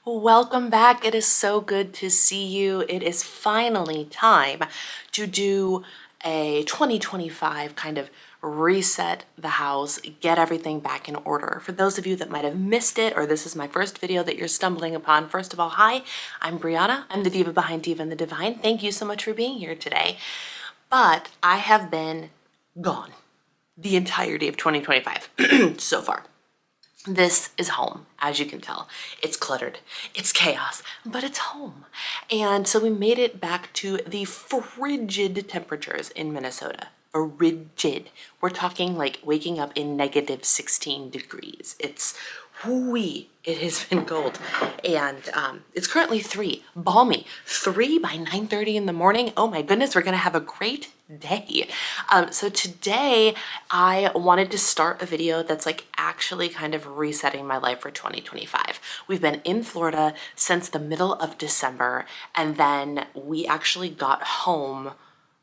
Welcome back. It is so good to see you. It is finally time to do a 2025 kind of reset the house, get everything back in order. For those of you that might have missed it, or this is my first video that you're stumbling upon, first of all, hi, I'm Brianna. I'm the diva behind Diva and the Divine. Thank you so much for being here today. But I have been gone the entirety of 2025 so far. This is home, as you can tell. It's cluttered, it's chaos, but it's home. And so we made it back to the frigid temperatures in Minnesota. Frigid. We're talking like waking up in negative 16 degrees. It's whoo-wee. It has been cold. And it's currently 3, balmy. 3 by 9:30 in the morning. Oh my goodness, we're gonna have a great day. So today I wanted to start a video that's like actually kind of resetting my life for 2025. We've been in Florida since the middle of December, and then we actually got home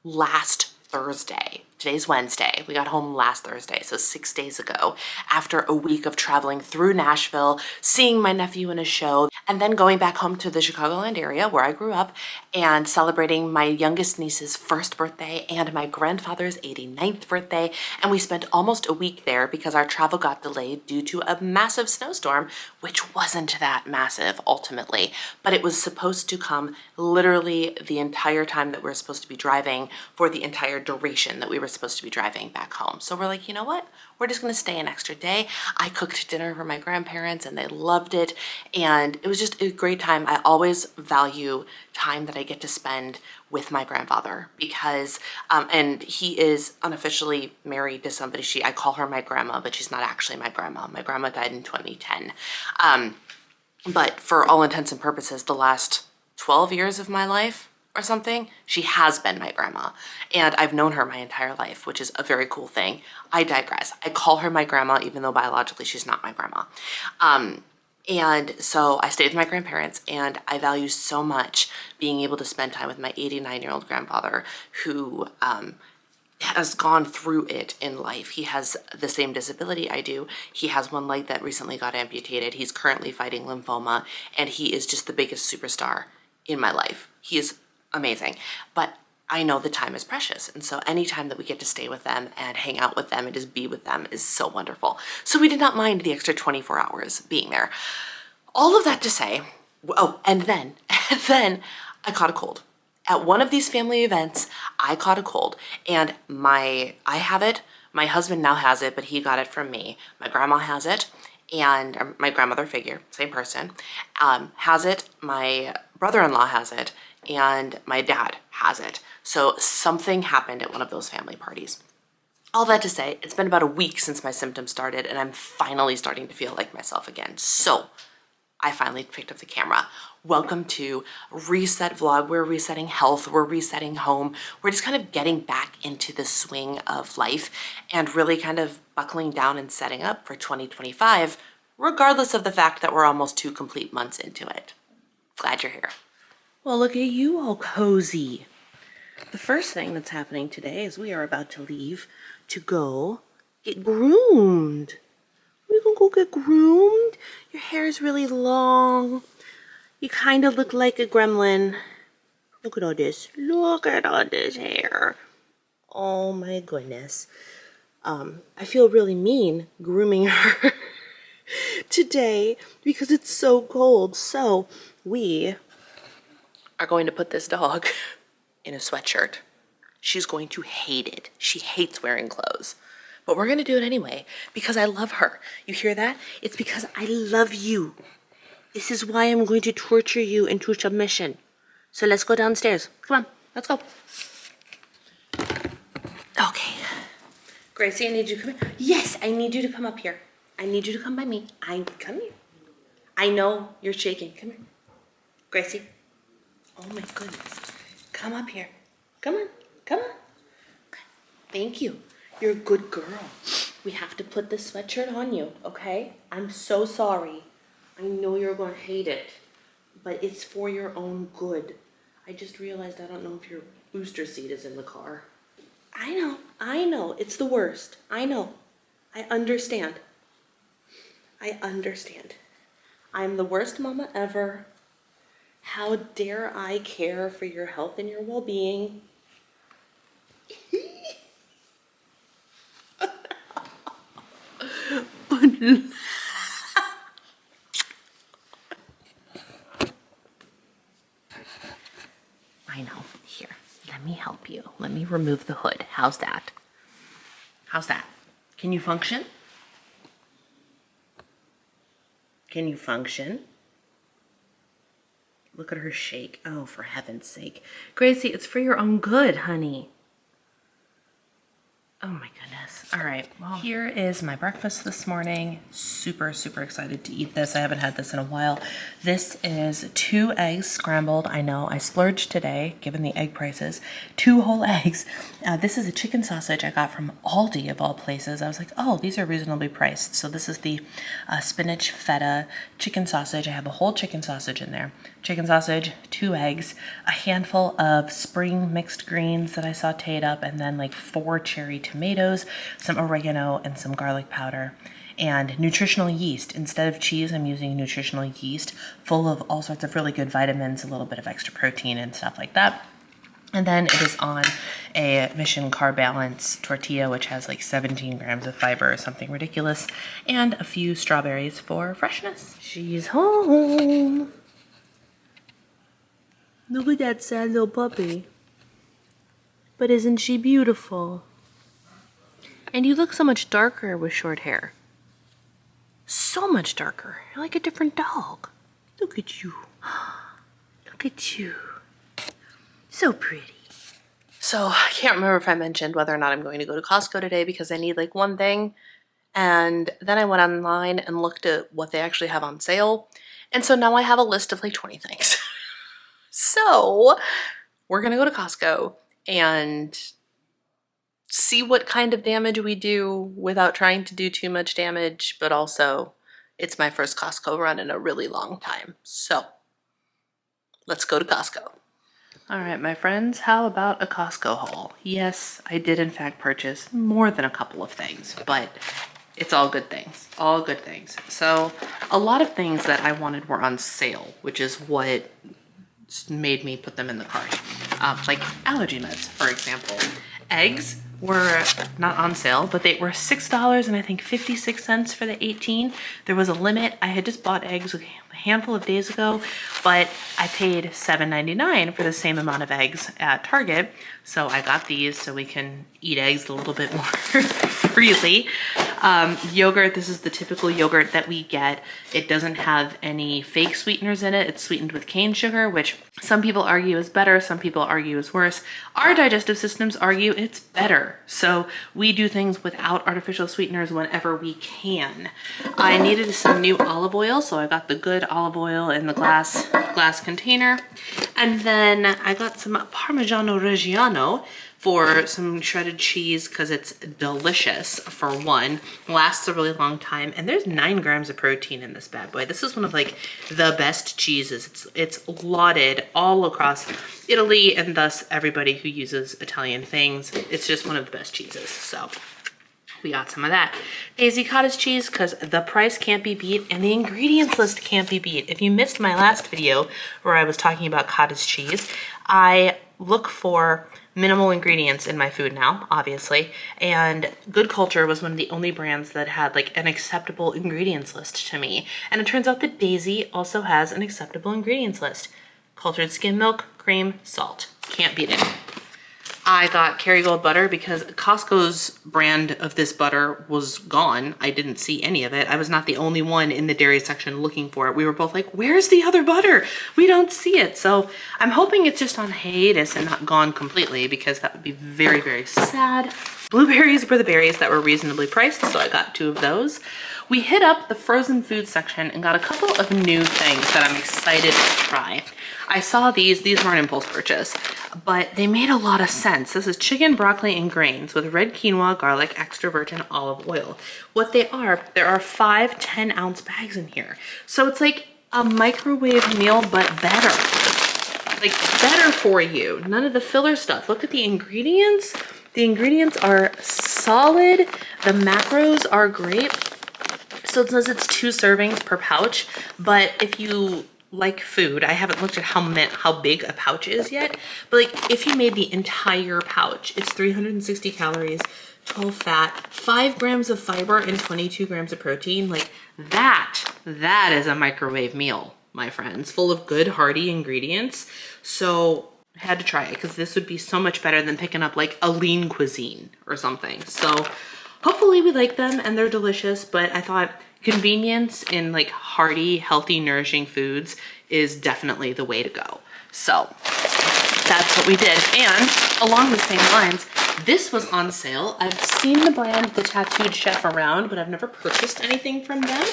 last Thursday. Today's Wednesday. We got home last Thursday, so 6 days ago, after a week of traveling through Nashville, seeing my nephew in a show, and then going back home to the Chicagoland area where I grew up and celebrating my youngest niece's first birthday and my grandfather's 89th birthday. And we spent almost a week there because our travel got delayed due to a massive snowstorm, which wasn't that massive ultimately, but it was supposed to come literally the entire time that we were supposed to be driving for the entire duration that we were supposed to be driving back home. So we're like, you know what? We're just gonna stay an extra day. I cooked dinner for my grandparents and they loved it. And it was just a great time. I always value time that I get to spend with my grandfather because, and he is unofficially married to somebody. I call her my grandma, but she's not actually my grandma. My grandma died in 2010. But for all intents and purposes, the last 12 years of my life, or something, she has been my grandma. And I've known her my entire life, which is a very cool thing. I digress. I call her my grandma, even though biologically she's not my grandma. And so I stayed with my grandparents, and I value so much being able to spend time with my 89-year-old grandfather who has gone through it in life. He has the same disability I do. He has one leg that recently got amputated. He's currently fighting lymphoma, and he is just the biggest superstar in my life. He is amazing, but I know the time is precious. And so any time that we get to stay with them and hang out with them and just be with them is so wonderful. So we did not mind the extra 24 hours being there. All of that to say, oh, and then I caught a cold. At one of these family events, I caught a cold, and I have it. My husband now has it, but he got it from me. My grandma has it, and my grandmother figure, same person, has it. My brother-in-law has it, and my dad has it. So something happened at one of those family parties. All that to say, it's been about a week since my symptoms started, and I'm finally starting to feel like myself again. So I finally picked up the camera. Welcome to Reset Vlog. We're resetting health. We're resetting home. We're just kind of getting back into the swing of life and really kind of buckling down and setting up for 2025, regardless of the fact that we're almost 2 complete months into it. Glad you're here. Well, look at you all cozy. The first thing that's happening today is we are about to leave to go get groomed. We're gonna go get groomed. Your hair is really long. You kind of look like a gremlin. Look at all this. Look at all this hair. Oh my goodness. I feel really mean grooming her today because it's so cold. So we are going to put this dog in a sweatshirt. She's going to hate it. She hates wearing clothes. But we're going to do it anyway because I love her. You hear that? It's because I love you. This is why I'm going to torture you into submission. So let's go downstairs. Come on, let's go. Okay. Gracie, I need you to come here. Yes, I need you to come up here. I need you to come by me. Come here. I know you're shaking. Come here. Gracie. Oh my goodness. Come up here. Come on. Come on. Okay. Thank you. You're a good girl. We have to put this sweatshirt on you, okay? I'm so sorry. I know you're going to hate it, but it's for your own good. I just realized I don't know if your booster seat is in the car. I know. It's the worst. I know. I understand. I'm the worst mama ever. How dare I care for your health and your well-being? I know. Here, let me help you. Let me remove the hood. How's that? How's that? Can you function? Can you function? Look at her shake. Oh, for heaven's sake. Gracie, it's for your own good, honey. Oh my goodness. All right, well, here is my breakfast this morning. Super, super excited to eat this. I haven't had this in a while. This is 2 eggs scrambled. I know I splurged today, given the egg prices. 2 whole eggs. This is a chicken sausage I got from Aldi of all places. I was like, oh, these are reasonably priced. So this is the spinach feta chicken sausage. I have a whole chicken sausage in there. Chicken sausage, 2 eggs, a handful of spring mixed greens that I sauteed up, and then like 4 cherry tomatoes, some oregano, and some garlic powder, and nutritional yeast. Instead of cheese, I'm using nutritional yeast full of all sorts of really good vitamins, a little bit of extra protein and stuff like that. And then it is on a Mission Carb Balance tortilla, which has like 17 grams of fiber or something ridiculous, and a few strawberries for freshness. She's home. Look at that sad little puppy. But isn't she beautiful? And you look so much darker with short hair. So much darker. You're like a different dog. Look at you. Look at you. So pretty. So I can't remember if I mentioned whether or not I'm going to go to Costco today because I need like one thing. And then I went online and looked at what they actually have on sale. And so now I have a list of like 20 things. So we're going to go to Costco and see what kind of damage we do without trying to do too much damage, but also it's my first Costco run in a really long time. So let's go to Costco. All right, my friends, how about a Costco haul? Yes, I did in fact purchase more than a couple of things, but it's all good things, all good things. So a lot of things that I wanted were on sale, which is what made me put them in the cart. Like allergy meds, for example. Eggs were not on sale, but they were $6 and I think 56 cents for the 18. There was a limit. I had just bought eggs a handful of days ago, but I paid $7.99 for the same amount of eggs at Target. So I got these so we can eat eggs a little bit more freely. Yogurt, this is the typical yogurt that we get. It doesn't have any fake sweeteners in it. It's sweetened with cane sugar, which some people argue is better, some people argue is worse. Our digestive systems argue it's better. So we do things without artificial sweeteners whenever we can. I needed some new olive oil, so I got the good olive oil in the glass container. And then I got some Parmigiano Reggiano for some shredded cheese because it's delicious for one, lasts a really long time, and there's 9 grams of protein in this bad boy. This is one of like the best cheeses. It's lauded all across Italy and thus everybody who uses Italian things. It's just one of the best cheeses, so we got some of that. Daisy cottage cheese because the price can't be beat and the ingredients list can't be beat. If you missed my last video where I was talking about cottage cheese, I look for minimal ingredients in my food now, obviously, and Good Culture was one of the only brands that had like an acceptable ingredients list to me. And it turns out that Daisy also has an acceptable ingredients list. Cultured skim milk, cream, salt. Can't beat it. I got Kerrygold butter because Costco's brand of this butter was gone. I didn't see any of it. I was not the only one in the dairy section looking for it. We were both like, where's the other butter? We don't see it. So I'm hoping it's just on hiatus and not gone completely because that would be very, very sad. Blueberries were the berries that were reasonably priced, so I got 2 of those. We hit up the frozen food section and got a couple of new things that I'm excited to try. I saw these were an impulse purchase, but they made a lot of sense. This is chicken, broccoli, and grains with red quinoa, garlic, extra virgin olive oil. What they are, there are 5 10-ounce bags in here. So it's like a microwave meal, but better. Like better for you. None of the filler stuff. Look at the ingredients. The ingredients are solid. The macros are great. So it says it's 2 servings per pouch, but if you like food, I haven't looked at how big a pouch is yet, but like if you made the entire pouch, it's 360 calories, 12 fat, 5 grams of fiber, and 22 grams of protein. Like that is a microwave meal, my friends, full of good hearty ingredients. So I had to try it because this would be so much better than picking up like a lean cuisine or something. So hopefully we like them and they're delicious, but I thought convenience in like hearty, healthy, nourishing foods is definitely the way to go. So that's what we did. And along the same lines, this was on sale. I've seen the brand, The Tattooed Chef, around, but I've never purchased anything from them.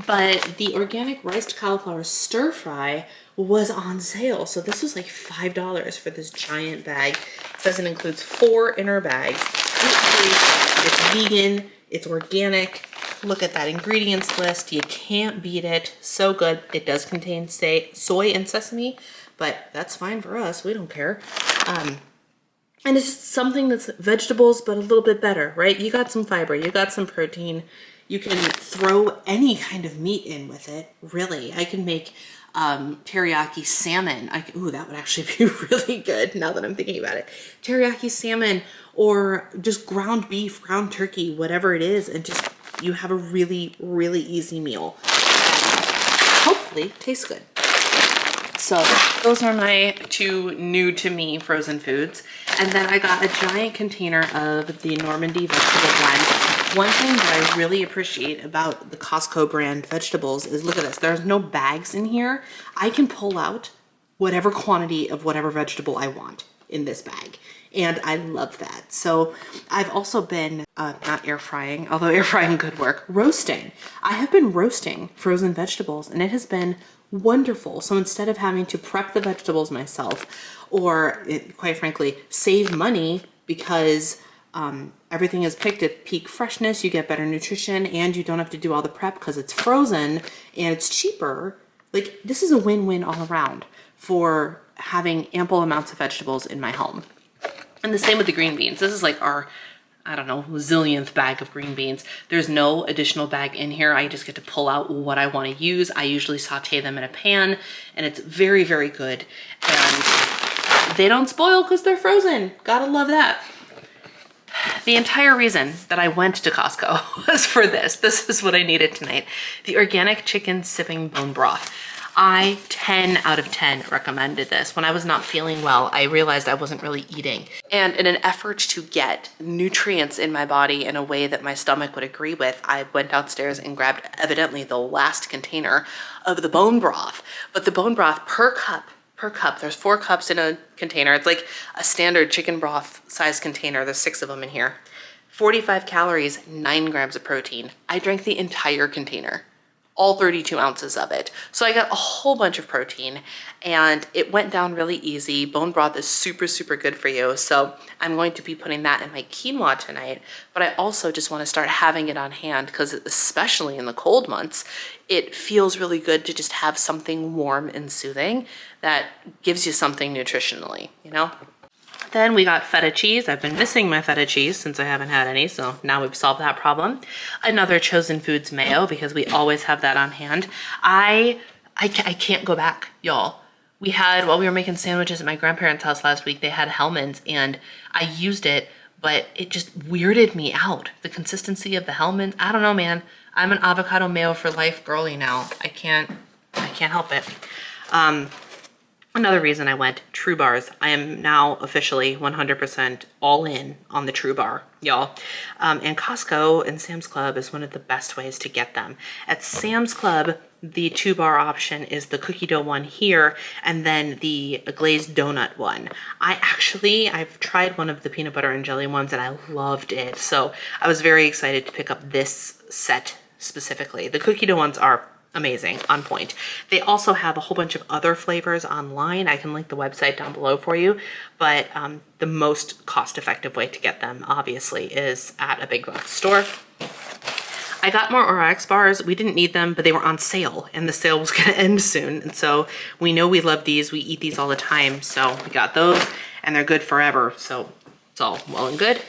But the organic riced cauliflower stir fry was on sale. So this was like $5 for this giant bag. It says it includes 4 inner bags. Gluten-free, it's vegan, it's organic. Look at that ingredients list. You can't beat it. So good. It does contain soy and sesame, but that's fine for us. We don't care. And it's just something that's vegetables, but a little bit better, right? You got some fiber, you got some protein. You can throw any kind of meat in with it, really. I can make teriyaki salmon. Ooh, that would actually be really good now that I'm thinking about it. Teriyaki salmon or just ground beef, ground turkey, whatever it is, and just you have a really, really easy meal. Hopefully tastes good. So those are my 2 new to me frozen foods. And then I got a giant container of the Normandy vegetable blend. One thing that I really appreciate about the Costco brand vegetables is, look at this, there's no bags in here. I can pull out whatever quantity of whatever vegetable I want in this bag. And I love that. So I've also been, not air frying, although air frying could work, roasting. I have been roasting frozen vegetables and it has been wonderful. So instead of having to prep the vegetables myself or quite frankly, save money because everything is picked at peak freshness, you get better nutrition and you don't have to do all the prep because it's frozen and it's cheaper. Like this is a win-win all around for having ample amounts of vegetables in my home. And the same with the green beans. This is like our, I don't know, zillionth bag of green beans. There's no additional bag in here. I just get to pull out what I want to use. I usually saute them in a pan and it's very, very good. And they don't spoil because they're frozen. Gotta love that. The entire reason that I went to Costco was for this. This is what I needed tonight. The organic chicken sipping bone broth. I 10 out of 10 recommended this. When I was not feeling well, I realized I wasn't really eating. And in an effort to get nutrients in my body in a way that my stomach would agree with, I went downstairs and grabbed evidently the last container of the bone broth. But the bone broth per cup, there's 4 cups in a container. It's like a standard chicken broth size container. There's 6 of them in here. 45 calories, 9 grams of protein. I drank the entire container. All 32 ounces of it. So I got a whole bunch of protein and it went down really easy. Bone broth is super, super good for you. So I'm going to be putting that in my quinoa tonight, but I also just want to start having it on hand because especially in the cold months, it feels really good to just have something warm and soothing that gives you something nutritionally, you know? Then we got feta cheese. I've been missing my feta cheese since I haven't had any, so now we've solved that problem. Another Chosen Foods mayo because we always have that on hand. I can't go back, y'all. We had, while we were making sandwiches at my grandparents' house last week, they had Hellmann's and I used it, but it just weirded me out. The consistency of the Hellmann's, I don't know, man. I'm an avocado mayo for life girly now. I can't help it. Another reason I went, True Bars. I am now officially 100% all in on the True Bar, y'all. And Costco and Sam's Club is one of the best ways to get them. At Sam's Club, the 2-bar option is the cookie dough one here, and then the glazed donut one. I've tried one of the peanut butter and jelly ones and I loved it. So I was very excited to pick up this set specifically. The cookie dough ones are amazing, on point. They also have a whole bunch of other flavors online. I can link the website down below for you, but the most cost-effective way to get them, obviously, is at a big box store. I got more Orax bars. We didn't need them, but they were on sale, and the sale was gonna end soon, and so we know we love these. We eat these all the time, so we got those, and they're good forever, so it's all well and good.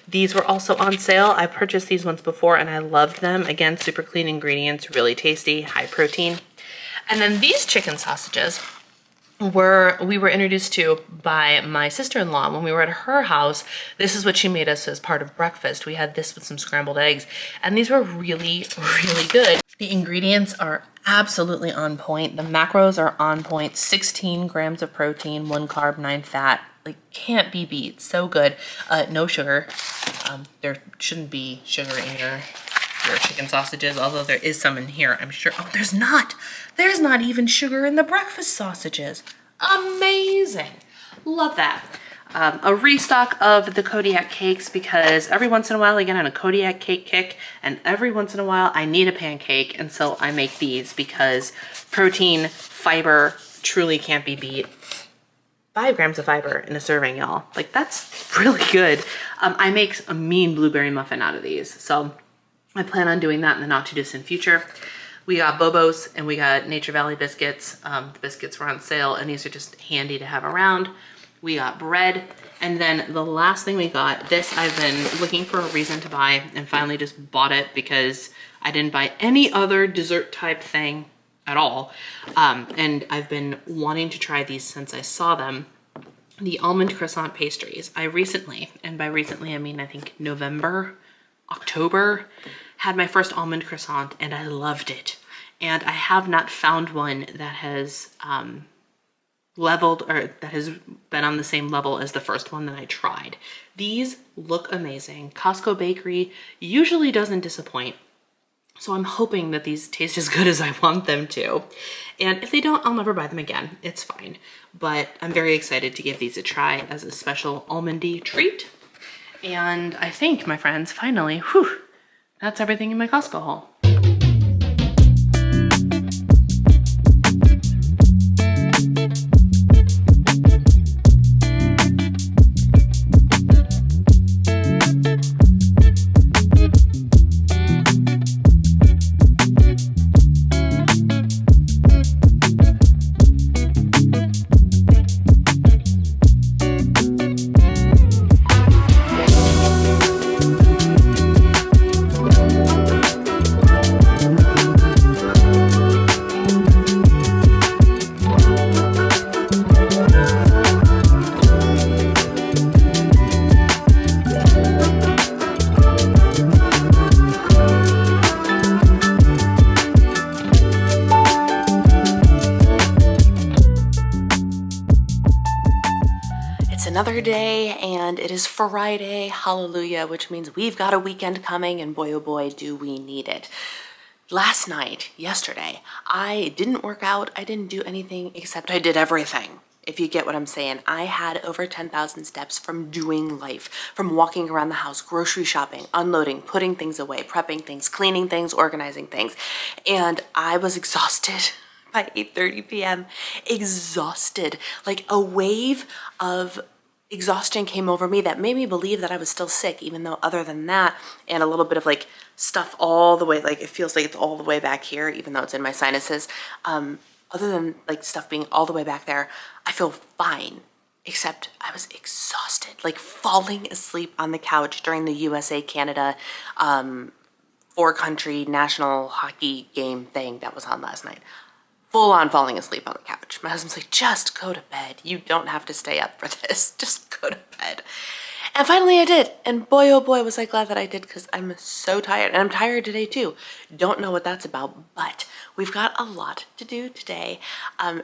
These were also on sale. I purchased these once before and I loved them. Again, super clean ingredients, really tasty, high protein. And then these chicken sausages we were introduced to by my sister-in-law when we were at her house. This is what she made us as part of breakfast. We had this with some scrambled eggs, and these were really, really good. The ingredients are absolutely on point. The macros are on point. 16 grams of protein, 1 carb, 9 fat. Like, can't be beat. So good. No sugar. There shouldn't be sugar in your chicken sausages, although there is some in here, I'm sure. Oh, there's not. There's not even sugar in the breakfast sausages. Amazing. Love that. A restock of the Kodiak cakes, because every once in a while I get on a Kodiak cake kick, and every once in a while I need a pancake, and so I make these because protein, fiber truly can't be beat. 5 grams of fiber in a serving, y'all. Like, that's really good. I make a mean blueberry muffin out of these, so I plan on doing that in the not too distant future. We got Bobo's and we got Nature Valley biscuits. The biscuits were on sale and these are just handy to have around. We got bread, and then the last thing we got, this I've been looking for a reason to buy and finally just bought it because I didn't buy any other dessert type thing at all. And I've been wanting to try these since I saw them. The almond croissant pastries. I recently, and by recently I mean I think November, October, had my first almond croissant and I loved it. And I have not found one that has leveled, or that has been on the same level as the first one that I tried. These look amazing. Costco bakery usually doesn't disappoint. So I'm hoping that these taste as good as I want them to. And if they don't, I'll never buy them again. It's fine. But I'm very excited to give these a try as a special almondy treat. And I think, my friends, finally, whew, that's everything in my Costco haul. Another day, and it is Friday, hallelujah, which means we've got a weekend coming, and boy oh boy do we need it. Yesterday, I didn't work out, I didn't do anything except I did everything. If you get what I'm saying. I had over 10,000 steps from doing life, from walking around the house, grocery shopping, unloading, putting things away, prepping things, cleaning things, organizing things, and I was exhausted. By 8:30 p.m. exhausted. Like a wave of exhaustion came over me that made me believe that I was still sick, even though other than that, and a little bit of like stuff all the way, like it feels like it's all the way back here, even though it's in my sinuses. Other than like stuff being all the way back there, I feel fine, except I was exhausted, like falling asleep on the couch during the USA-Canada 4-country national hockey game thing that was on last night. Full on falling asleep on the couch. My husband's like, just go to bed. You don't have to stay up for this. Just go to bed. And finally I did. And boy, oh boy, was I glad that I did, because I'm so tired. And I'm tired today too. Don't know what that's about, but we've got a lot to do today.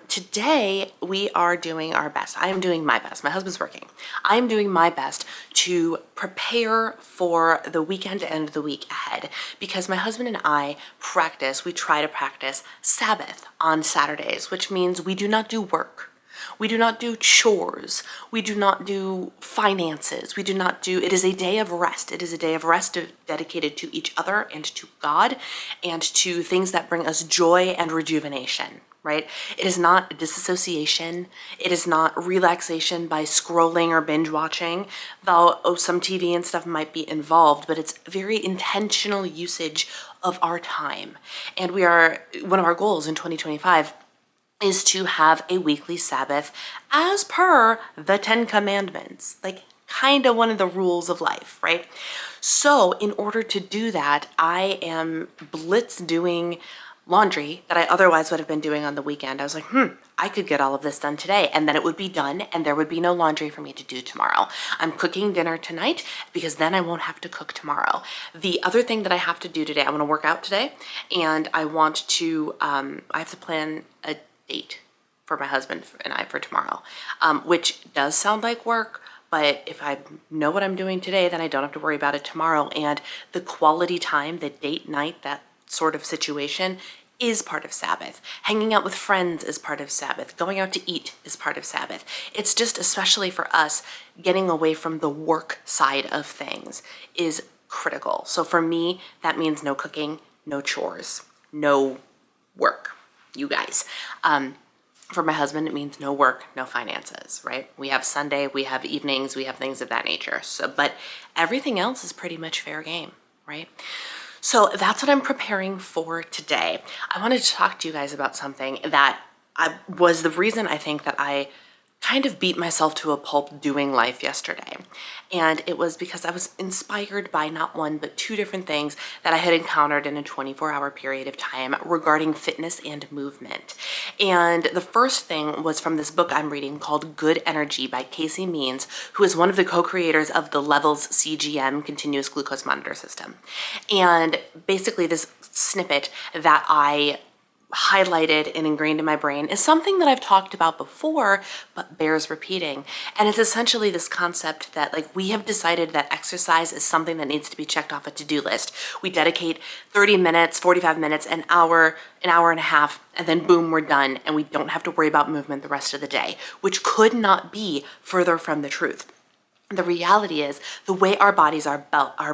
Today we are doing our best. I am doing my best. My husband's working. I'm doing my best to prepare for the weekend and the week ahead, because my husband and I we try to practice Sabbath on Saturdays, which means we do not do work. We do not do chores. We do not do finances. It is a day of rest. It is a day of rest dedicated to each other and to God and to things that bring us joy and rejuvenation, right? It is not disassociation. It is not relaxation by scrolling or binge watching, though some TV and stuff might be involved, but it's very intentional usage of our time. And one of our goals in 2025 is to have a weekly Sabbath as per the 10 Commandments. Like, kind of one of the rules of life, right? So in order to do that, I am blitz doing laundry that I otherwise would have been doing on the weekend. I was like, I could get all of this done today and then it would be done and there would be no laundry for me to do tomorrow. I'm cooking dinner tonight because then I won't have to cook tomorrow. The other thing that I have to do today, I want to work out today and I want to, I have to plan a date for my husband and I for tomorrow, which does sound like work. But if I know what I'm doing today, then I don't have to worry about it tomorrow. And the quality time, the date night, that sort of situation is part of Sabbath. Hanging out with friends is part of Sabbath. Going out to eat is part of Sabbath. It's just, especially for us, getting away from the work side of things is critical. So for me, that means no cooking, no chores, no work, you guys. For my husband, it means no work, no finances, right? We have Sunday, we have evenings, we have things of that nature. So, but everything else is pretty much fair game, right? So that's what I'm preparing for today. I wanted to talk to you guys about something that was the reason I think that I kind of beat myself to a pulp doing life yesterday. And it was because I was inspired by not one, but two different things that I had encountered in a 24-hour period of time regarding fitness and movement. And the first thing was from this book I'm reading called Good Energy by Casey Means, who is one of the co-creators of the Levels CGM continuous glucose monitor system. And basically this snippet that I highlighted and ingrained in my brain is something that I've talked about before, but bears repeating. And it's essentially this concept that like we have decided that exercise is something that needs to be checked off a to-do list. We dedicate 30 minutes, 45 minutes, an hour and a half, and then boom, we're done. And we don't have to worry about movement the rest of the day, which could not be further from the truth. The reality is the way our bodies are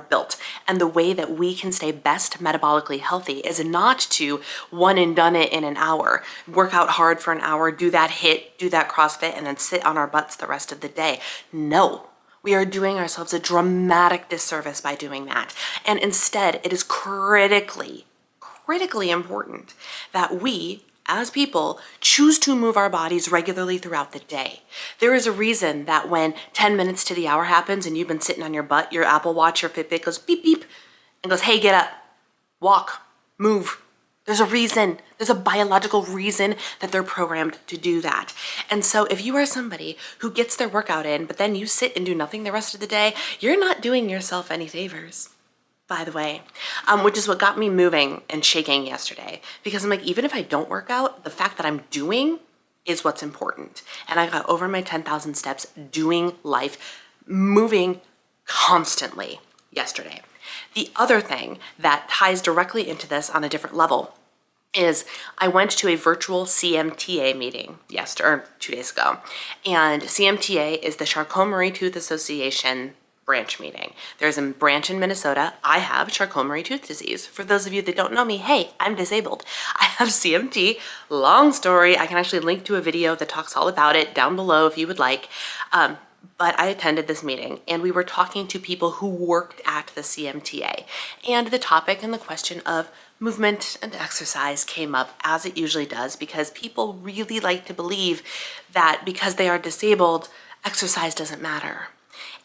built and the way that we can stay best metabolically healthy is not to one and done it in an hour, work out hard for an hour, do that HIIT, do that CrossFit, and then sit on our butts the rest of the day. No, we are doing ourselves a dramatic disservice by doing that. And instead, it is critically important that we, as people, choose to move our bodies regularly throughout the day. There is a reason that when 10 minutes to the hour happens and you've been sitting on your butt, your Apple Watch, your Fitbit goes beep, beep, and goes, hey, get up, walk, move. There's a reason. There's a biological reason that they're programmed to do that. And so if you are somebody who gets their workout in, but then you sit and do nothing the rest of the day, you're not doing yourself any favors, by the way, which is what got me moving and shaking yesterday. Because I'm like, even if I don't work out, the fact that I'm doing is what's important. And I got over my 10,000 steps doing life, moving constantly yesterday. The other thing that ties directly into this on a different level is I went to a virtual CMTA meeting 2 days ago. And CMTA is the Charcot-Marie-Tooth Association branch meeting. There's a branch in Minnesota. I have Charcot-Marie-Tooth disease. For those of you that don't know me, hey, I'm disabled. I have CMT. Long story. I can actually link to a video that talks all about it down below if you would like. But I attended this meeting and we were talking to people who worked at the CMTA. And the topic and the question of movement and exercise came up, as it usually does, because people really like to believe that because they are disabled, exercise doesn't matter.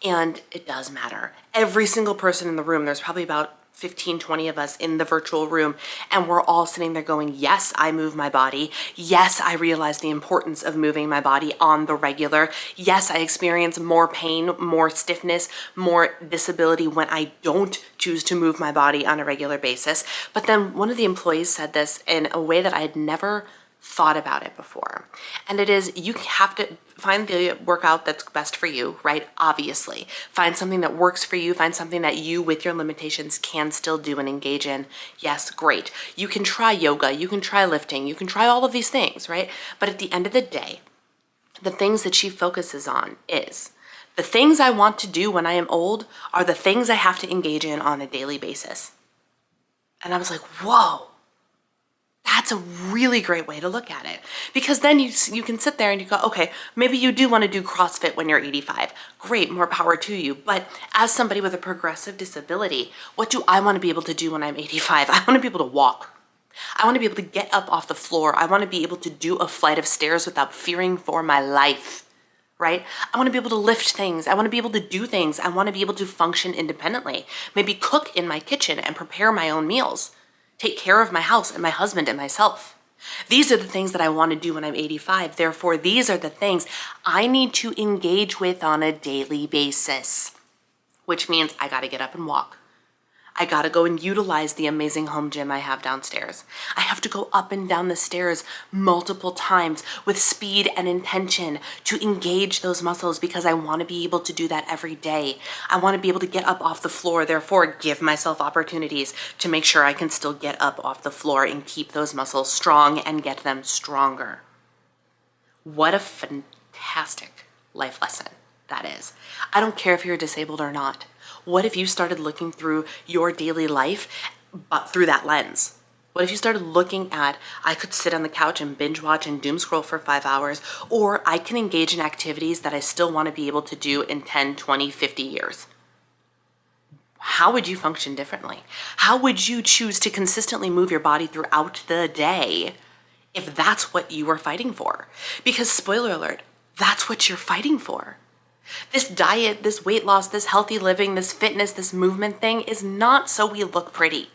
And it does matter. Every single person in the room, there's probably about 15, 20 of us in the virtual room, and we're all sitting there going, yes, I move my body. Yes, I realize the importance of moving my body on the regular. Yes, I experience more pain, more stiffness, more disability when I don't choose to move my body on a regular basis. But then one of the employees said this in a way that I had never thought about it before. And it is, you have to find the workout that's best for you, right? Obviously. Find something that works for you. Find something that you, with your limitations, can still do and engage in. Yes, great. You can try yoga. You can try lifting. You can try all of these things, right? But at the end of the day, the things that she focuses on is the things I want to do when I am old are the things I have to engage in on a daily basis. And I was like, whoa. That's a really great way to look at it, because then you can sit there and you go, okay, maybe you do want to do CrossFit when you're 85. Great, more power to you. But as somebody with a progressive disability, what do I want to be able to do when I'm 85? I want to be able to walk. I want to be able to get up off the floor. I want to be able to do a flight of stairs without fearing for my life, right? I want to be able to lift things. I want to be able to do things. I want to be able to function independently. Maybe cook in my kitchen and prepare my own meals. Take care of my house and my husband and myself. These are the things that I want to do when I'm 85. Therefore, these are the things I need to engage with on a daily basis, which means I got to get up and walk. I gotta go and utilize the amazing home gym I have downstairs. I have to go up and down the stairs multiple times with speed and intention to engage those muscles because I wanna be able to do that every day. I wanna be able to get up off the floor, therefore give myself opportunities to make sure I can still get up off the floor and keep those muscles strong and get them stronger. What a fantastic life lesson that is. I don't care if you're disabled or not. What if you started looking through your daily life, but through that lens? What if you started looking at, I could sit on the couch and binge watch and doom scroll for 5 hours, or I can engage in activities that I still want to be able to do in 10, 20, 50 years? How would you function differently? How would you choose to consistently move your body throughout the day if that's what you were fighting for? Because spoiler alert, that's what you're fighting for. This diet, this weight loss, this healthy living, this fitness, this movement thing is not so we look pretty.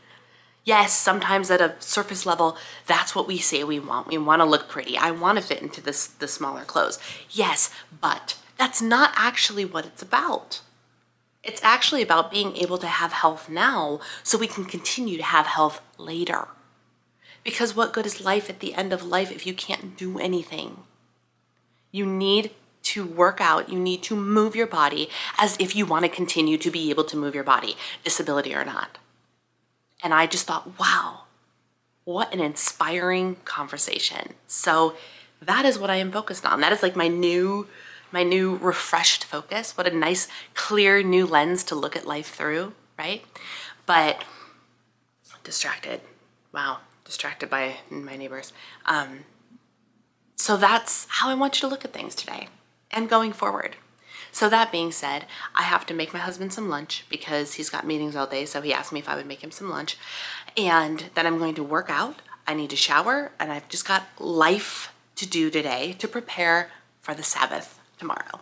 Yes, sometimes at a surface level, that's what we say we want. We want to look pretty. I want to fit into the smaller clothes. Yes, but that's not actually what it's about. It's actually about being able to have health now so we can continue to have health later. Because what good is life at the end of life if you can't do anything? You need to work out, you need to move your body as if you want to continue to be able to move your body, disability or not. And I just thought, wow, what an inspiring conversation. So that is what I am focused on. That is like my new refreshed focus. What a nice, clear new lens to look at life through, right? But distracted. Wow, distracted by my neighbors. So that's how I want you to look at things today and going forward. So that being said, I have to make my husband some lunch because he's got meetings all day. So he asked me if I would make him some lunch. And then I'm going to work out. I need to shower. And I've just got life to do today to prepare for the Sabbath tomorrow.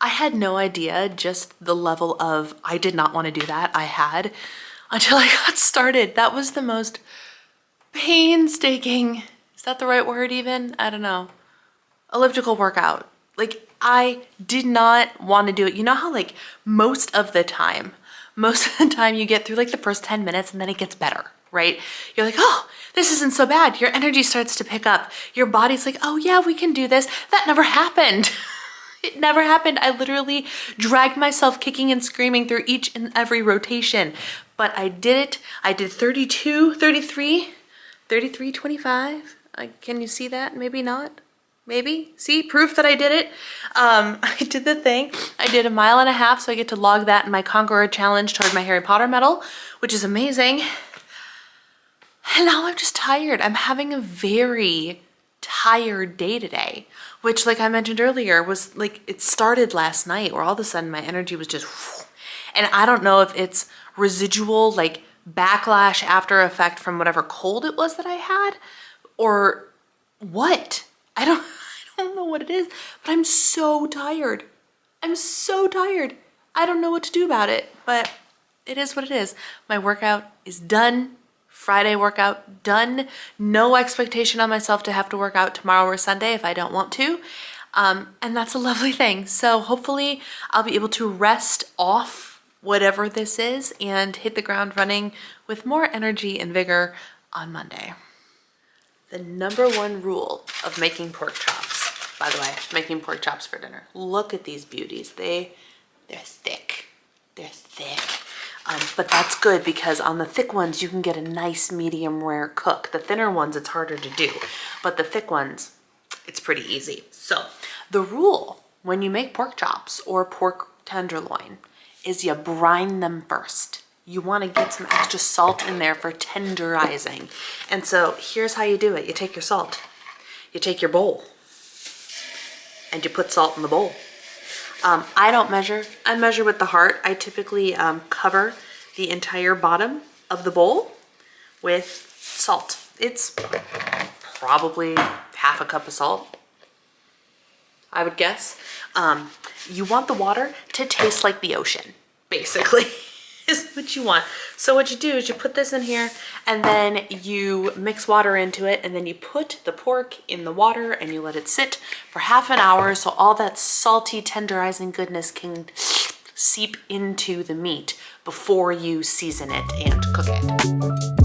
I had no idea just the level of I did not want to do that I had until I got started. That was the most painstaking, is that the right word even? I don't know. Elliptical workout. Like I did not want to do it. You know how like most of the time you get through like the first 10 minutes and then it gets better, right? You're like, oh, this isn't so bad. Your energy starts to pick up. Your body's like, oh yeah, we can do this. That never happened. It never happened. I literally dragged myself kicking and screaming through each and every rotation, but I did it. I did 32, 33, 33, 25. Can you see that? Maybe not. Maybe. See, proof that I did it. I did the thing. I did 1.5 miles, so I get to log that in my Conqueror challenge toward my Harry Potter medal, which is amazing. And now I'm just tired. I'm having a very tired day today, which like I mentioned earlier was like, it started last night where all of a sudden my energy was just, and I don't know if it's residual like backlash after effect from whatever cold it was that I had or what. I don't know what it is, but I'm so tired. I'm so tired. I don't know what to do about it, but it is what it is. My workout is done. Friday workout done. No expectation on myself to have to work out tomorrow or Sunday if I don't want to. And that's a lovely thing. So hopefully I'll be able to rest off whatever this is and hit the ground running with more energy and vigor on Monday. The number one rule of making pork chops, by the way, making pork chops for dinner. Look at these beauties. They're thick. They're thick. But that's good because on the thick ones, you can get a nice medium rare cook. The thinner ones, it's harder to do, but the thick ones, it's pretty easy. So the rule when you make pork chops or pork tenderloin is you brine them first. you want to get some extra salt in there for tenderizing. And so here's how you do it. You take your salt, you take your bowl, and you put salt in the bowl. I don't measure, I measure with the heart. I typically cover the entire bottom of the bowl with salt. It's probably half a cup of salt, I would guess. You want the water to taste like the ocean, basically, is what you want. So what you do is you put this in here and then you mix water into it and then you put the pork in the water and you let it sit for half an hour so all that salty, tenderizing goodness can seep into the meat before you season it and cook it.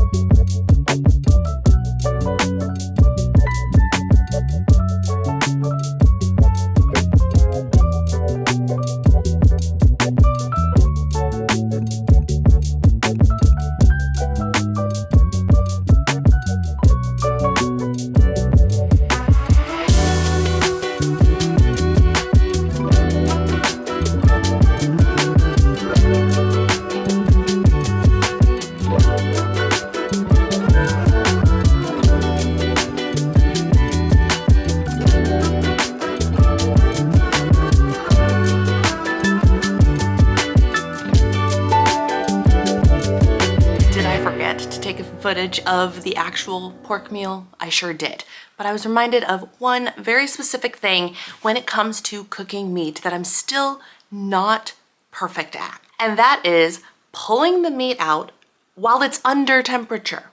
Footage of the actual pork meal? I sure did. But I was reminded of one very specific thing when it comes to cooking meat that I'm still not perfect at. And that is pulling the meat out while it's under temperature.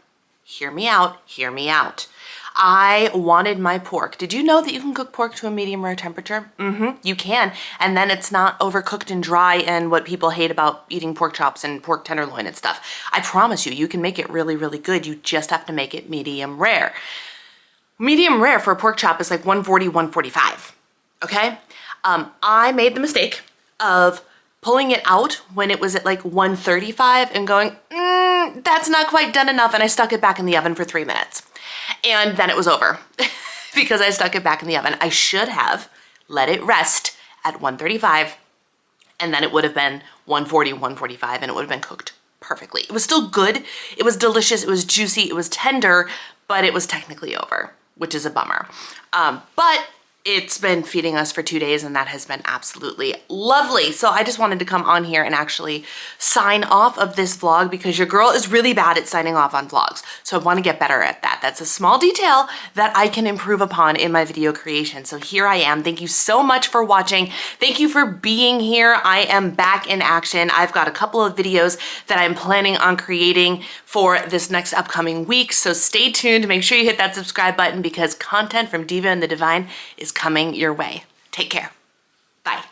Hear me out, hear me out. I wanted my pork. Did you know that you can cook pork to a medium rare temperature? You can. And then it's not overcooked and dry and what people hate about eating pork chops and pork tenderloin and stuff. I promise you, you can make it really, really good. You just have to make it medium rare. Medium rare for a pork chop is like 140, 145, okay? I made the mistake of pulling it out when it was at like 135 and going, that's not quite done enough, and I stuck it back in the oven for 3 minutes. And then it was over because I stuck it back in the oven. I should have let it rest at 135 and then it would have been 140, 145 and it would have been cooked perfectly. It was still good. It was delicious. It was juicy. It was tender, but it was technically over, which is a bummer. But it's been feeding us for 2 days and that has been absolutely lovely. So I just wanted to come on here and actually sign off of this vlog because your girl is really bad at signing off on vlogs. So I want to get better at that. That's a small detail that I can improve upon in my video creation. So here I am. Thank you so much for watching. Thank you for being here. I am back in action. I've got a couple of videos that I'm planning on creating for this next upcoming week. So stay tuned. Make sure you hit that subscribe button because content from Diva and the Divine is coming your way. Take care. Bye.